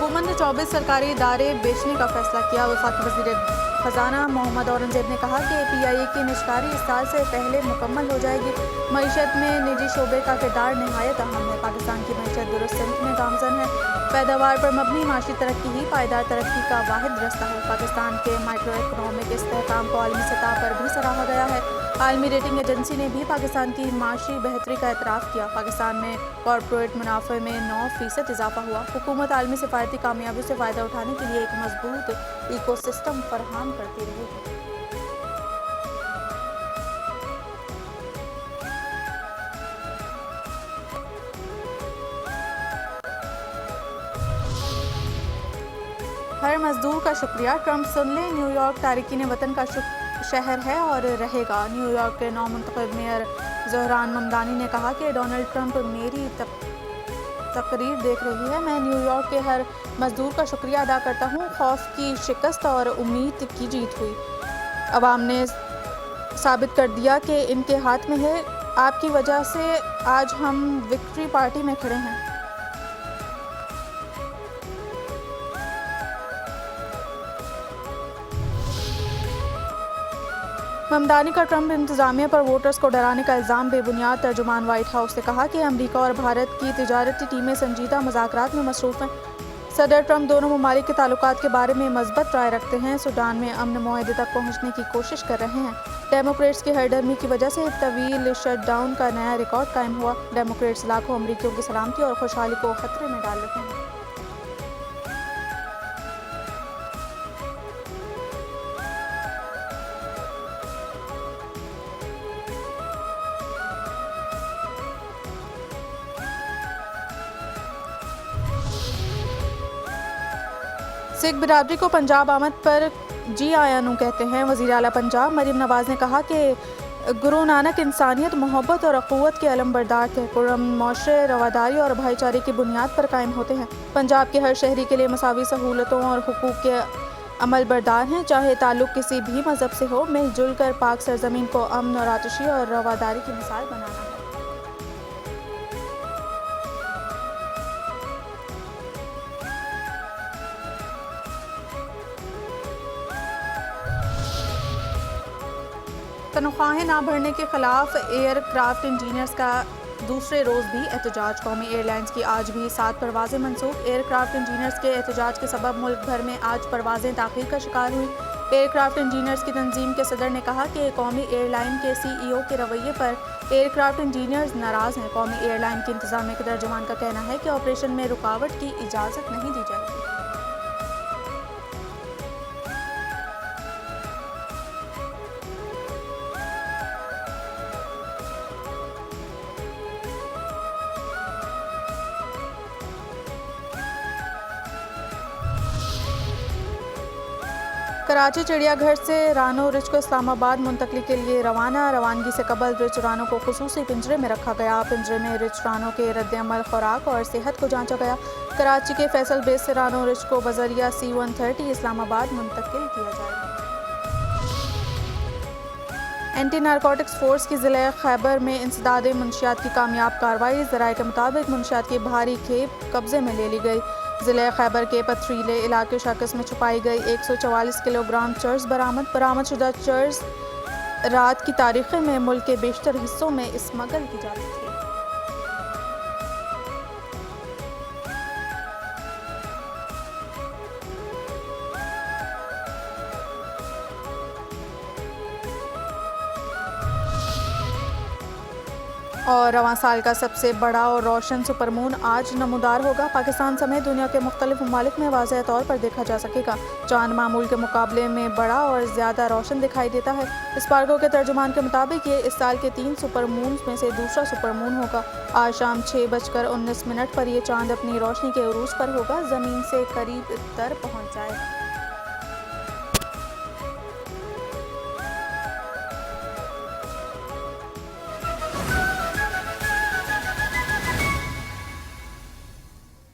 हुकूमत ने 24 सरकारी इदारे बेचने का फैसला किया। वफाकी वज़ीर ख़जाना मोहम्मद औरंगज़ेब ने कहा कि PIA की निष्कारी इस साल से पहले मुकम्मल हो जाएगी। मईशत में निजी शोबे का किरदार नहायत अहम है। पाकिस्तान की मईशत दुरुस्त सिमत में गामजन है। पैदावार पर मबनी माशी तरक्की ही पायदार तरक्की का वाहिद रास्ता है। पाकिस्तान के माइक्रो इकनॉमिक इस्तेहकाम को आलमी सतह पर भी सराहा गया है। आलमी रेटिंग एजेंसी ने भी पाकिस्तान की माशी बेहतरी का एतराफ़ किया। पाकिस्तान में कॉरपोरेट मुनाफे में 9% इजाफा हुआ। हुकूमत आलमी सिफारती कामयाबी से फ़ायदा उठाने के लिए एक मजबूत इकोसिस्टम फराहम करती रहेगी। हर मजदूर का शुक्रिया, ट्रंप सुन लें। न्यूयॉर्क तारिकीन वतन का शहर है और रहेगा। न्यूयॉर्क के नौमुंतखब मेयर ज़हरान ममदानी ने कहा कि डोनाल्ड ट्रंप मेरी तकरीर देख रही है। मैं न्यूयॉर्क के हर मजदूर का शुक्रिया अदा करता हूँ। खौफ की शिकस्त और उम्मीद की जीत हुई। अवाम ने साबित कर दिया कि इनके हाथ में है। आपकी वजह से आज हम विक्ट्री पार्टी में खड़े हैं। ममदानी का ट्रंप इंतजामिया पर वोटर्स को डराने का इल्ज़ाम बेबुनियाद। तर्जुमान व्हाइट हाउस ने कहा कि अमरीका और भारत की तिजारती टीमें संजीदा मुज़ाकरात में मसरूफ़ हैं। सदर ट्रंप दोनों ममालिक के ताल्लुकात के बारे में मज़बत राय रखते हैं। सूडान में अमन मुआहदे तक पहुँचने की कोशिश कर रहे हैं। डेमोक्रेट्स की हरदर्मी की वजह से तवील शटडाउन का नया रिकॉर्ड कायम हुआ। डेमोक्रेट्स लाखों अमरीकियों की सलामती और खुशहाली को खतरे में डाल रहे हैं। सिख बिरादरी को पंजाब आमद पर जी आयानू कहते हैं। वज़ीर आला पंजाब मरीम नवाज़ ने कहा कि गुरु नानक इंसानियत, मोहब्बत और अख़ुवत के अलमबरदार थे। पुरअमन रवादारी और भाईचारे की बुनियाद पर कायम होते हैं। पंजाब के हर शहरी के लिए मसावी सहूलतों और हुकूक के अमल बरदार हैं। चाहे ताल्लुक़ किसी भी मज़हब से हो, मिलजुल कर पाक सरजमीन को अमन और आतिशी और रवादारी की मिसाल बनाना है। तनख्वाहें ना भरने के खिलाफ एयरक्राफ्ट इंजीनियर्स का दूसरे रोज़ भी एहतजाज। कौमी एयरलाइंस की आज भी 7 परवाज़ें मनसूख। एयरक्राफ्ट इंजीनियर्स के एहतजाज के सबब मुल्क भर में आज परवाज़ें ताख़ीर का शिकार हुई। एयरक्राफ्ट इंजीनियर्स की तंजीम के सदर ने कहा कि कौमी एयरलाइन के CEO के रवैये पर एयरक्राफ्ट इंजीनियर्स नाराज़ हैं। कौमी एयरलाइन के इंतज़ामिया के तर्जुमान का कहना है कि ऑपरेशन में रुकावट की इजाज़त नहीं दी जाएगी। कराची चिड़ियाघर से रानो रिच को इस्लामाबाद मुंतकली के लिए रवानगी से कबल रिच रानो को खुसूसी पिंजरे में रखा गया। पिंजरे में रिच रानो के रद्द-ए-अमल, खुराक और सेहत को जांचा गया। कराची के फैसल बेस से रानो रिच को बजरिया C-130 इस्लामाबाद मुंतकिल किया जाएगा। एंटी नारकोटिक्स फोर्स की ज़िला खैबर में इंसदाद मुंशियात की कामयाब कार्रवाई। ज़राए के मुताबिक मुंशियात की भारी खेप कब्जे में ले ली गई। ज़िला खैबर के पथरीले इलाके शक्स में छुपाई गई 144 किलोग्राम चर्स बरामदशुदा चर्स रात की तारीख़ में मुल्क के बेशतर हिस्सों में स्मगल की जाती थी। और रवां साल का सबसे बड़ा और रोशन सुपरमून आज नमूदार होगा। पाकिस्तान समेत दुनिया के मुख्तलिफ ममालिक में वाज़ेह तौर पर देखा जा सकेगा। चांद मामूल के मुकाबले में बड़ा और ज़्यादा रोशन दिखाई देता है। स्पार्को के तर्जुमान के मुताबिक ये इस साल के 3 सुपरमून में से दूसरा सुपरमून होगा। आज शाम 6:19 पर यह चांद अपनी रोशनी के उरूज पर होगा। ज़मीन से करीब तर पहुँच जाएगा।